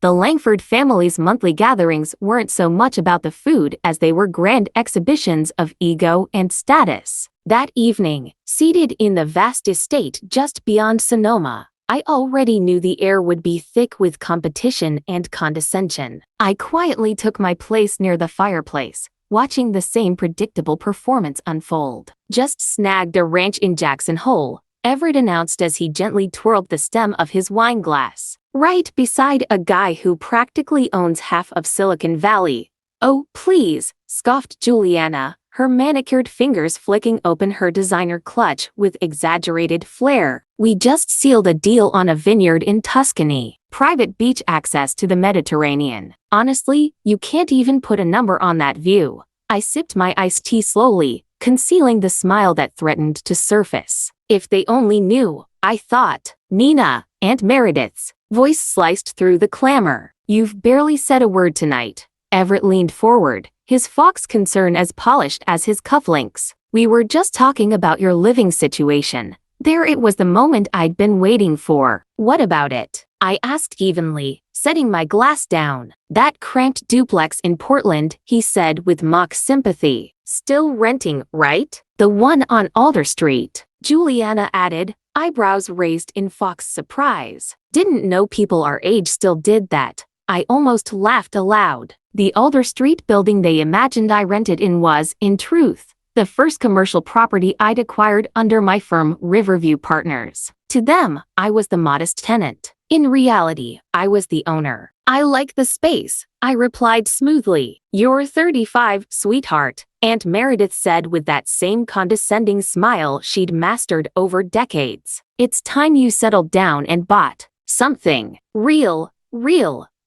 The Langford family's monthly gatherings weren't so much about the food as they were grand exhibitions of ego and status. That evening, seated in the vast estate just beyond Sonoma, I already knew the air would be thick with competition and condescension. I quietly took my place near the fireplace, watching the same predictable performance unfold. "Just snagged a ranch in Jackson Hole," Everett announced as he gently twirled the stem of his wine glass. "Right beside a guy who practically owns half of Silicon Valley." "Oh, please," scoffed Juliana, her manicured fingers flicking open her designer clutch with exaggerated flair. "We just sealed a deal on a vineyard in Tuscany. Private beach access to the Mediterranean. Honestly, you can't even put a number on that view." I sipped my iced tea slowly, concealing the smile that threatened to surface. If they only knew, I thought. "Nina," Aunt Meredith's voice sliced through the clamor. "You've barely said a word tonight." Everett leaned forward, his fox concern as polished as his cufflinks. "We were just talking about your living situation." There it was, the moment I'd been waiting for. "What about it?" I asked evenly, setting my glass down. "That cramped duplex in Portland," he said with mock sympathy. "Still renting, right?" "The one on Alder Street," Juliana added, eyebrows raised in fox surprise. "Didn't know people our age still did that." I almost laughed aloud. The Alder Street building they imagined I rented in was, in truth, the first commercial property I'd acquired under my firm Riverview Partners. To them, I was the modest tenant. In reality, I was the owner. "I like the space," I replied smoothly. "You're 35, sweetheart," Aunt Meredith said with that same condescending smile she'd mastered over decades. "It's time you settled down and bought something real,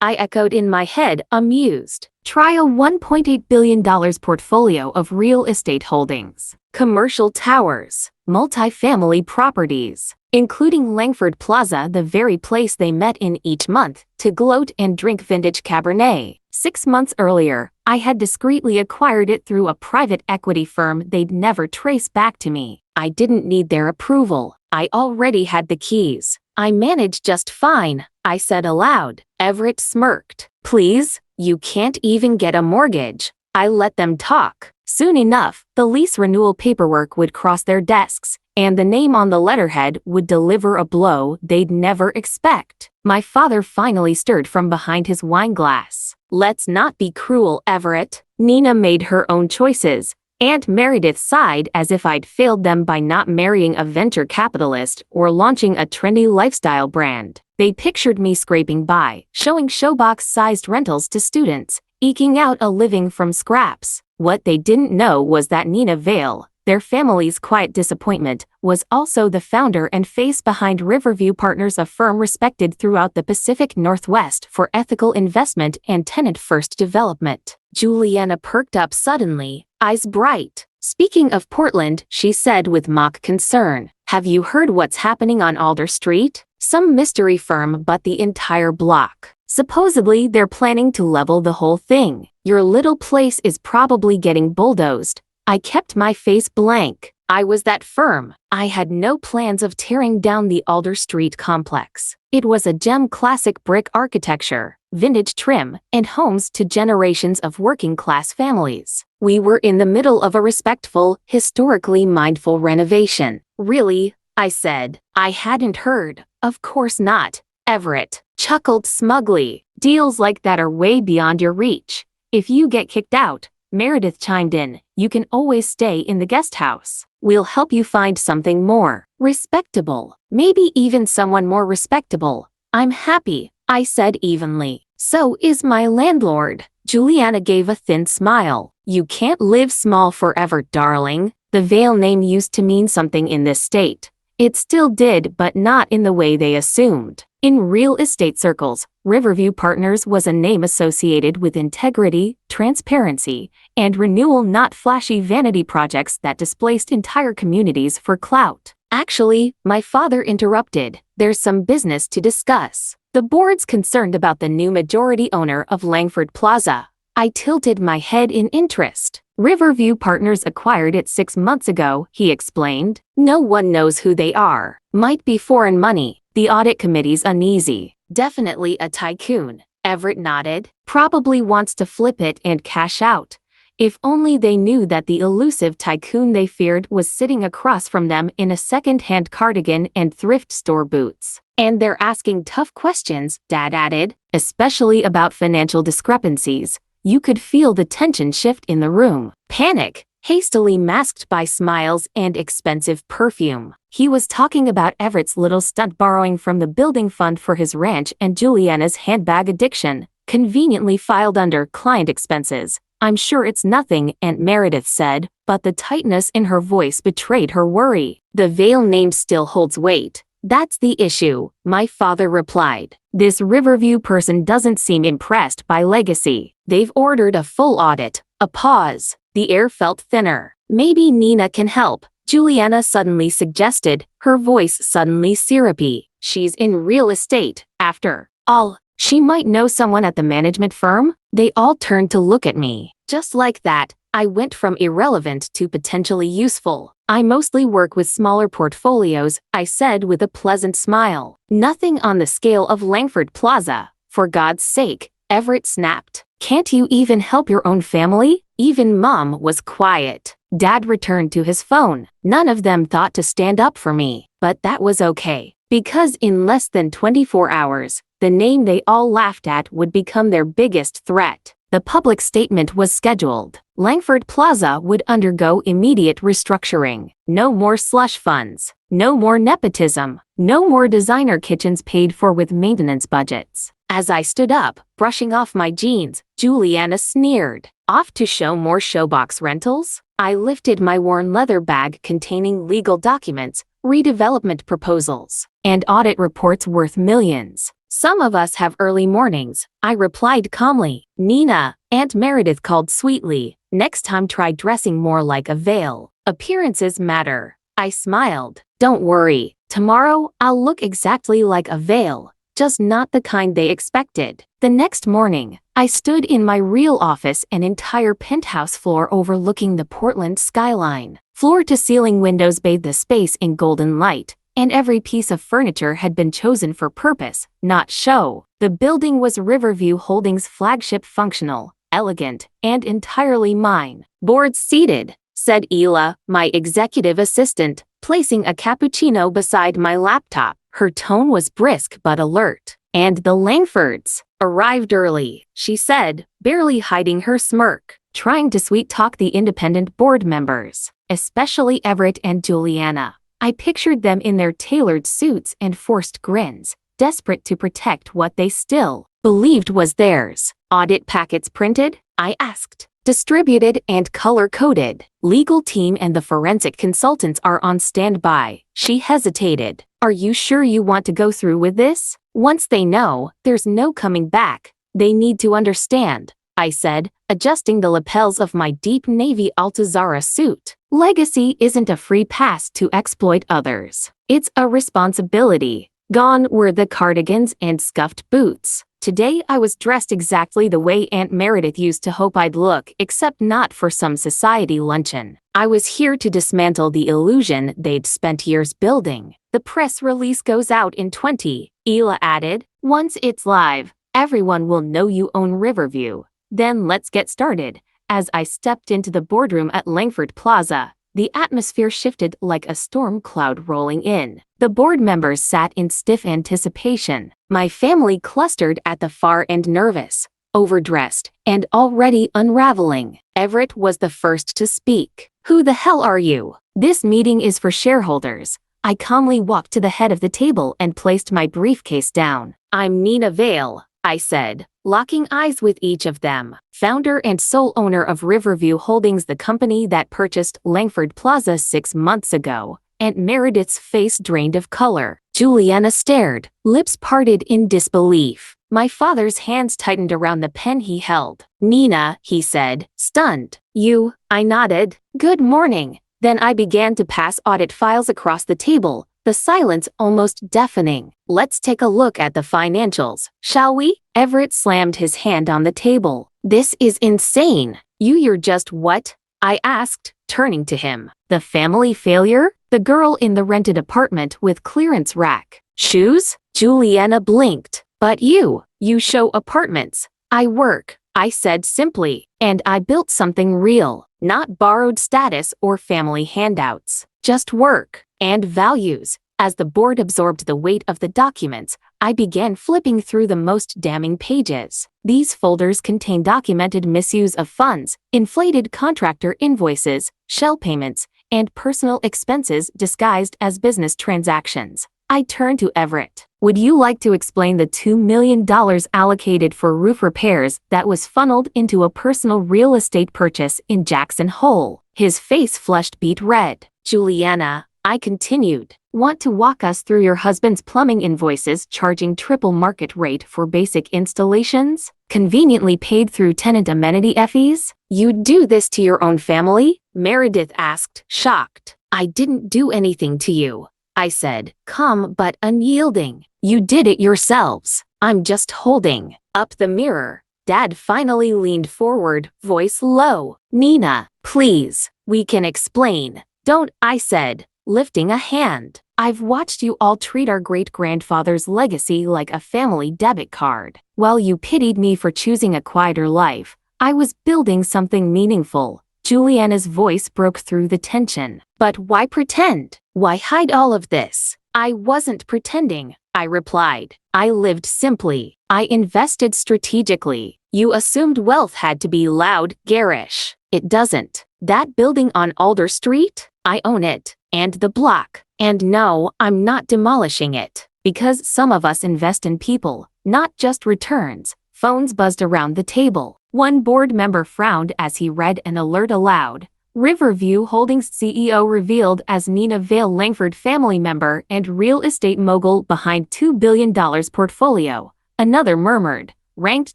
I echoed in my head, amused. "Try a $1.8 billion portfolio of real estate holdings. Commercial towers, multifamily properties, including Langford Plaza, the very place they met in each month to gloat and drink vintage Cabernet. 6 months earlier, I had discreetly acquired it through a private equity firm they'd never trace back to me. I didn't need their approval. I already had the keys. I managed just fine," I said aloud. Everett smirked. "Please, you can't even get a mortgage." I let them talk. Soon enough, the lease renewal paperwork would cross their desks, and the name on the letterhead would deliver a blow they'd never expect. My father finally stirred from behind his wine glass. "Let's not be cruel, Everett. Nina made her own choices." Aunt Meredith sighed as if I'd failed them by not marrying a venture capitalist or launching a trendy lifestyle brand. They pictured me scraping by, showing showbox-sized rentals to students, eking out a living from scraps. What they didn't know was that Nina Vale, their family's quiet disappointment, was also the founder and face behind Riverview Partners, a firm respected throughout the Pacific Northwest for ethical investment and tenant-first development. Juliana perked up suddenly, eyes bright. "Speaking of Portland," she said with mock concern, "have you heard what's happening on Alder Street? Some mystery firm bought the entire block. Supposedly they're planning to level the whole thing. Your little place is probably getting bulldozed." I kept my face blank. I was that firm. I had no plans of tearing down the Alder Street complex. It was a gem classic brick architecture, vintage trim, and homes to generations of working-class families. We were in the middle of a respectful, historically mindful renovation. "Really?" I said. I hadn't heard. "Of course not," Everett chuckled smugly. "Deals like that are way beyond your reach. If you get kicked out," Meredith chimed in, "you can always stay in the guest house. We'll help you find something more respectable. Maybe even someone more respectable." "I'm happy," I said evenly. "So is my landlord." Juliana gave a thin smile. "You can't live small forever, darling." The Vale name used to mean something in this state. It still did, but not in the way they assumed. In real estate circles, Riverview Partners was a name associated with integrity, transparency, and renewal, not flashy vanity projects that displaced entire communities for clout. "Actually," my father interrupted, "there's some business to discuss. The board's concerned about the new majority owner of Langford Plaza." I tilted my head in interest. "Riverview Partners acquired it 6 months ago," he explained. "No one knows who they are. Might be foreign money. The audit committee's uneasy. Definitely a tycoon." Everett nodded. Probably wants to flip it and cash out. If only they knew that the elusive tycoon they feared was sitting across from them in a second-hand cardigan and thrift store boots. And they're asking tough questions, Dad added, especially about financial discrepancies. You could feel the tension shift in the room. Panic, hastily masked by smiles and expensive perfume. He was talking about Everett's little stunt borrowing from the building fund for his ranch and Juliana's handbag addiction, conveniently filed under client expenses. I'm sure it's nothing, Aunt Meredith said, but the tightness in her voice betrayed her worry. The Vale name still holds weight. That's the issue, my father replied. This Riverview person doesn't seem impressed by legacy. They've ordered a full audit. A pause. The air felt thinner. Maybe Nina can help, Juliana suddenly suggested, her voice suddenly syrupy. She's in real estate, after all. She might know someone at the management firm? They all turned to look at me. Just like that, I went from irrelevant to potentially useful. I mostly work with smaller portfolios, I said with a pleasant smile. Nothing on the scale of Langford Plaza. For God's sake, Everett snapped. Can't you even help your own family? Even Mom was quiet. Dad returned to his phone. None of them thought to stand up for me, but that was okay. Because in less than 24 hours, the name they all laughed at would become their biggest threat. The public statement was scheduled. Langford Plaza would undergo immediate restructuring. No more slush funds. No more nepotism. No more designer kitchens paid for with maintenance budgets. As I stood up, brushing off my jeans, Juliana sneered. Off to show more showbox rentals? I lifted my worn leather bag containing legal documents, redevelopment proposals, and audit reports worth millions. Some of us have early mornings, I replied calmly. Nina, Aunt Meredith called sweetly. Next time try dressing more like a Vale. Appearances matter. I smiled. Don't worry. Tomorrow, I'll look exactly like a Vale, just not the kind they expected. The next morning, I stood in my real office, an entire penthouse floor overlooking the Portland skyline. Floor-to-ceiling windows bathed the space in golden light, and every piece of furniture had been chosen for purpose, not show. The building was Riverview Holdings' flagship, functional, elegant, and entirely mine. Board seated, said Ela, my executive assistant, placing a cappuccino beside my laptop. Her tone was brisk but alert. And the Langfords arrived early, she said, barely hiding her smirk, trying to sweet-talk the independent board members, especially Everett and Juliana. I pictured them in their tailored suits and forced grins, desperate to protect what they still believed was theirs. Audit packets printed? I asked. Distributed and color-coded. Legal team and the forensic consultants are on standby. She hesitated. Are you sure you want to go through with this? Once they know, there's no coming back. They need to understand, I said, adjusting the lapels of my deep navy Altazara suit. Legacy isn't a free pass to exploit others. It's a responsibility. Gone were the cardigans and scuffed boots. Today I was dressed exactly the way Aunt Meredith used to hope I'd look, except not for some society luncheon. I was here to dismantle the illusion they'd spent years building. The press release goes out in 20, Ela added. Once it's live, everyone will know you own Riverview. Then let's get started. As I stepped into the boardroom at Langford Plaza, the atmosphere shifted like a storm cloud rolling in. The board members sat in stiff anticipation. My family clustered at the far end, nervous, overdressed, and already unraveling. Everett was the first to speak. Who the hell are you? This meeting is for shareholders. I calmly walked to the head of the table and placed my briefcase down. I'm Nina Vale, I said, locking eyes with each of them. Founder and sole owner of Riverview Holdings, the company that purchased Langford Plaza 6 months ago. Aunt Meredith's face drained of color. Juliana stared, lips parted in disbelief. My father's hands tightened around the pen he held. Nina, he said, stunned. You? I nodded. Good morning. Then I began to pass audit files across the table, the silence almost deafening. Let's take a look at the financials, shall we? Everett slammed his hand on the table. This is insane. You're just what? I asked, turning to him. The family failure? The girl in the rented apartment with clearance rack. Shoes? Juliana blinked. But you You show apartments. I work, I said simply, and I built something real, not borrowed status or family handouts, just work and values. As the board absorbed the weight of the documents, I began flipping through the most damning pages. These folders contained documented misuse of funds, inflated contractor invoices, shell payments, and personal expenses disguised as business transactions. I turned to Everett. Would you like to explain the $2 million allocated for roof repairs that was funneled into a personal real estate purchase in Jackson Hole? His face flushed beet red. Juliana, I continued, want to walk us through your husband's plumbing invoices charging triple market rate for basic installations? Conveniently paid through tenant amenity fees? You'd do this to your own family? Meredith asked, shocked. I didn't do anything to you, I said, calm but unyielding. You did it yourselves. I'm just holding up the mirror. Dad finally leaned forward, voice low. Nina, please, we can explain. Don't, I said, lifting a hand. I've watched you all treat our great-grandfather's legacy like a family debit card. While you pitied me for choosing a quieter life, I was building something meaningful. Juliana's voice broke through the tension. But why pretend? Why hide all of this? I wasn't pretending, I replied. I lived simply. I invested strategically. You assumed wealth had to be loud, garish. It doesn't. That building on Alder Street? I own it. And the block. And no, I'm not demolishing it. Because some of us invest in people, not just returns. Phones buzzed around the table. One board member frowned as he read an alert aloud. Riverview Holdings CEO revealed as Nina Vale Langford family member and real estate mogul behind $2 billion portfolio. Another murmured, ranked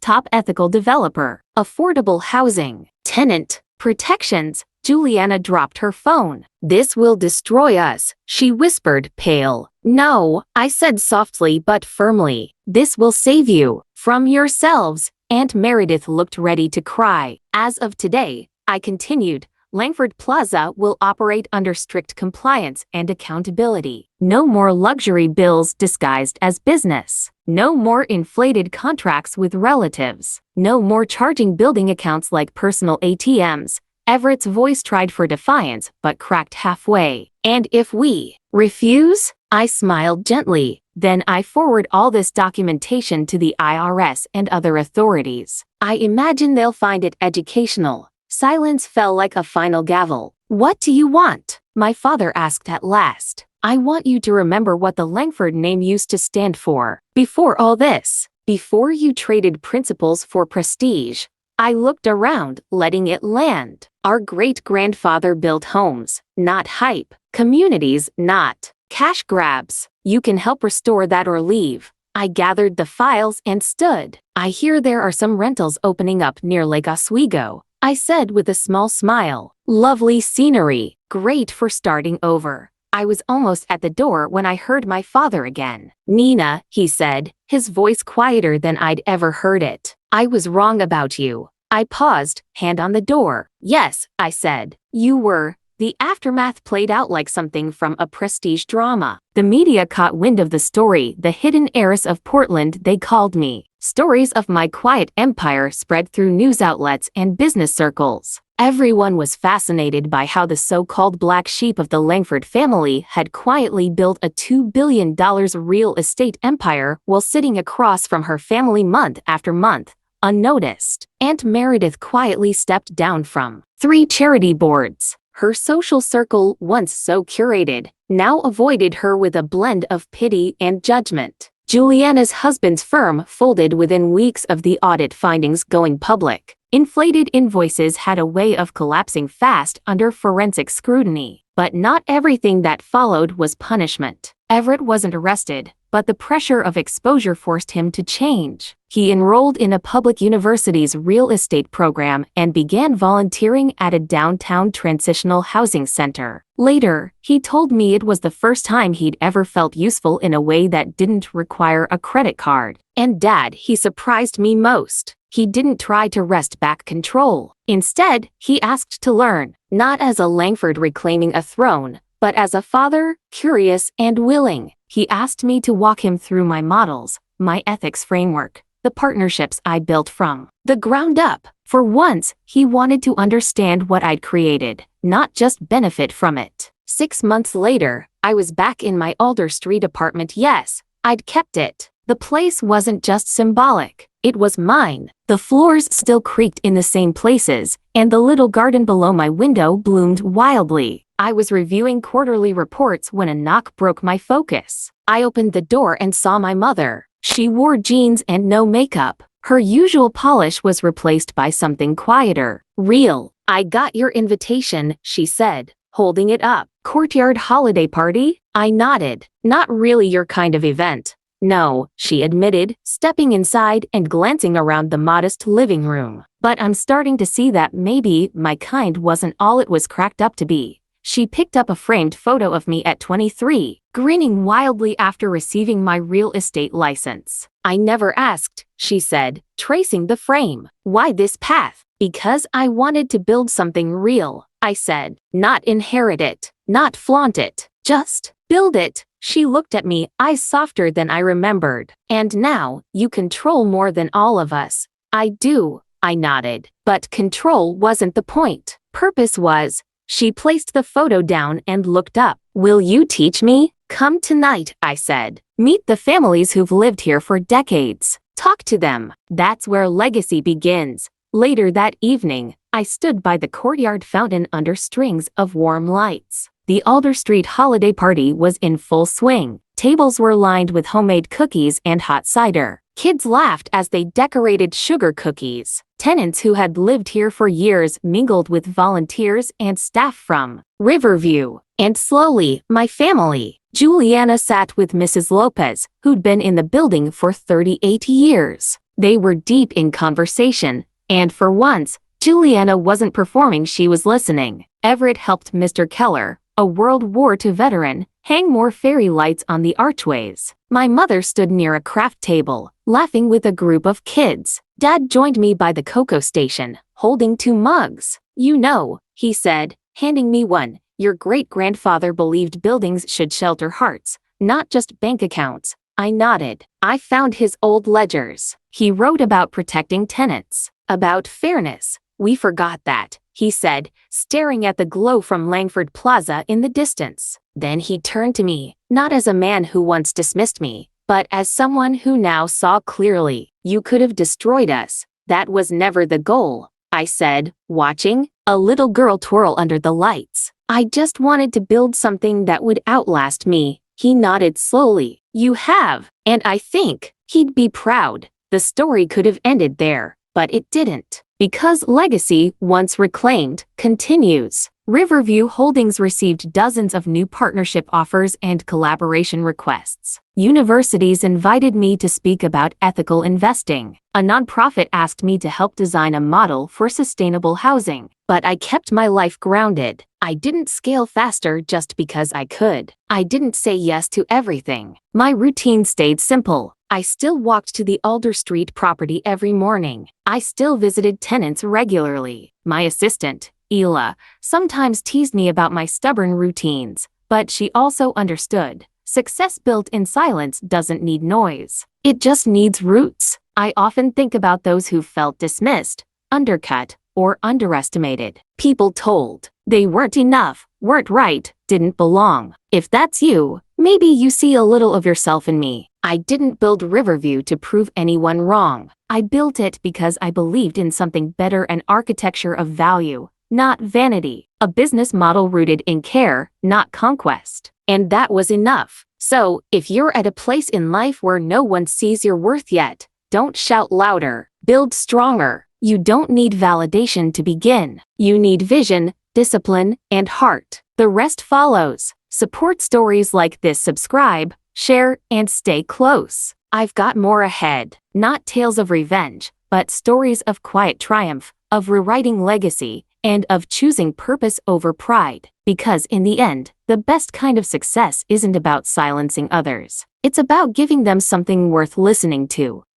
top ethical developer, affordable housing, tenant, protections. Juliana dropped her phone. This will destroy us, she whispered, pale. No, I said softly but firmly. This will save you from yourselves. Aunt Meredith looked ready to cry. As of today, I continued, Langford Plaza will operate under strict compliance and accountability. No more luxury bills disguised as business. No more inflated contracts with relatives. No more charging building accounts like personal ATMs. Everett's voice tried for defiance but cracked halfway. And if we refuse? I smiled gently. Then I forward all this documentation to the IRS and other authorities. I imagine they'll find it educational. Silence fell like a final gavel. What do you want? My father asked at last. I want you to remember what the Langford name used to stand for. Before all this, before you traded principles for prestige. I looked around, letting it land. Our great-grandfather built homes, not hype. Communities, not cash grabs. You can help restore that or leave. I gathered the files and stood. I hear there are some rentals opening up near Lake Oswego, I said with a small smile. Lovely scenery, great for starting over. I was almost at the door when I heard my father again. Nina, he said, his voice quieter than I'd ever heard it. I was wrong about you. I paused, hand on the door. Yes, I said. You were. The aftermath played out like something from a prestige drama. The media caught wind of the story, the hidden heiress of Portland, they called me. Stories of my quiet empire spread through news outlets and business circles. Everyone was fascinated by how the so-called black sheep of the Langford family had quietly built a $2 billion real estate empire while sitting across from her family month after month, unnoticed. Aunt Meredith quietly stepped down from 3 charity boards. Her social circle, once so curated, now avoided her with a blend of pity and judgment. Juliana's husband's firm folded within weeks of the audit findings going public. Inflated invoices had a way of collapsing fast under forensic scrutiny. But not everything that followed was punishment. Everett wasn't arrested, but the pressure of exposure forced him to change. He enrolled in a public university's real estate program and began volunteering at a downtown transitional housing center. Later, he told me it was the first time he'd ever felt useful in a way that didn't require a credit card. And Dad, he surprised me most. He didn't try to wrest back control. Instead, he asked to learn, not as a Langford reclaiming a throne, but as a father, curious and willing. He asked me to walk him through my models, my ethics framework, the the partnerships I built from the ground up. For once, he wanted to understand what I'd created, not just benefit from it. 6 months later, I was back in my Alder Street apartment. Yes, I'd kept it. The place wasn't just symbolic, it was mine. The floors still creaked in the same places, and the little garden below my window bloomed wildly. I was reviewing quarterly reports when a knock broke my focus. I opened the door and saw my mother. She wore jeans and no makeup. Her usual polish was replaced by something quieter, real. "I got your invitation," she said, holding it up. "Courtyard holiday party?" I nodded. "Not really your kind of event." "No," she admitted, stepping inside and glancing around the modest living room. "But I'm starting to see that maybe my kind wasn't all it was cracked up to be." She picked up a framed photo of me at 23, grinning wildly after receiving my real estate license. "I never asked," she said, tracing the frame. "Why this path?" "Because I wanted to build something real," I said. "Not inherit it, not flaunt it, just build it." She looked at me, eyes softer than I remembered. "And now, you control more than all of us." "I do," I nodded. "But control wasn't the point. Purpose was." She placed the photo down and looked up. "Will you teach me?" "Come tonight," I said. "Meet the families who've lived here for decades. Talk to them. That's where legacy begins." Later that evening, I stood by the courtyard fountain under strings of warm lights. The Alder Street holiday party was in full swing. Tables were lined with homemade cookies and hot cider. Kids laughed as they decorated sugar cookies. Tenants who had lived here for years mingled with volunteers and staff from Riverview. And slowly, my family. Juliana sat with Mrs. Lopez, who'd been in the building for 38 years. They were deep in conversation, and for once, Juliana wasn't performing, she was listening. Everett helped Mr. Keller, a World War II veteran, hang more fairy lights on the archways. My mother stood near a craft table, laughing with a group of kids. Dad joined me by the cocoa station, holding 2 mugs. "You know," he said, handing me one, "your great-grandfather believed buildings should shelter hearts, not just bank accounts." I nodded. I found his old ledgers. He wrote about protecting tenants, about fairness. "We forgot that," he said, staring at the glow from Langford Plaza in the distance. Then he turned to me, not as a man who once dismissed me, but as someone who now saw clearly. "You could have destroyed us. That was never the goal," I said, watching a little girl twirl under the lights. "I just wanted to build something that would outlast me." He nodded slowly. "You have, and I think he'd be proud." The story could have ended there, but it didn't. Because legacy, once reclaimed, continues. Riverview Holdings received dozens of new partnership offers and collaboration requests. Universities invited me to speak about ethical investing. A nonprofit asked me to help design a model for sustainable housing. But I kept my life grounded. I didn't scale faster just because I could. I didn't say yes to everything. My routine stayed simple. I still walked to the Alder Street property every morning. I still visited tenants regularly. My assistant, Ela, sometimes teased me about my stubborn routines, but she also understood. Success built in silence doesn't need noise. It just needs roots. I often think about those who felt dismissed, undercut, or underestimated. People told they weren't enough, weren't right, didn't belong. If that's you, maybe you see a little of yourself in me. I didn't build Riverview to prove anyone wrong. I built it because I believed in something better, an architecture of value, not vanity, a business model rooted in care, not conquest. And that was enough. So, if you're at a place in life where no one sees your worth yet, don't shout louder, build stronger. You don't need validation to begin. You need vision, discipline, and heart. The rest follows. Support stories like this, subscribe, share, and stay close. I've got more ahead. Not tales of revenge, but stories of quiet triumph, of rewriting legacy, and of choosing purpose over pride. Because in the end, the best kind of success isn't about silencing others. It's about giving them something worth listening to.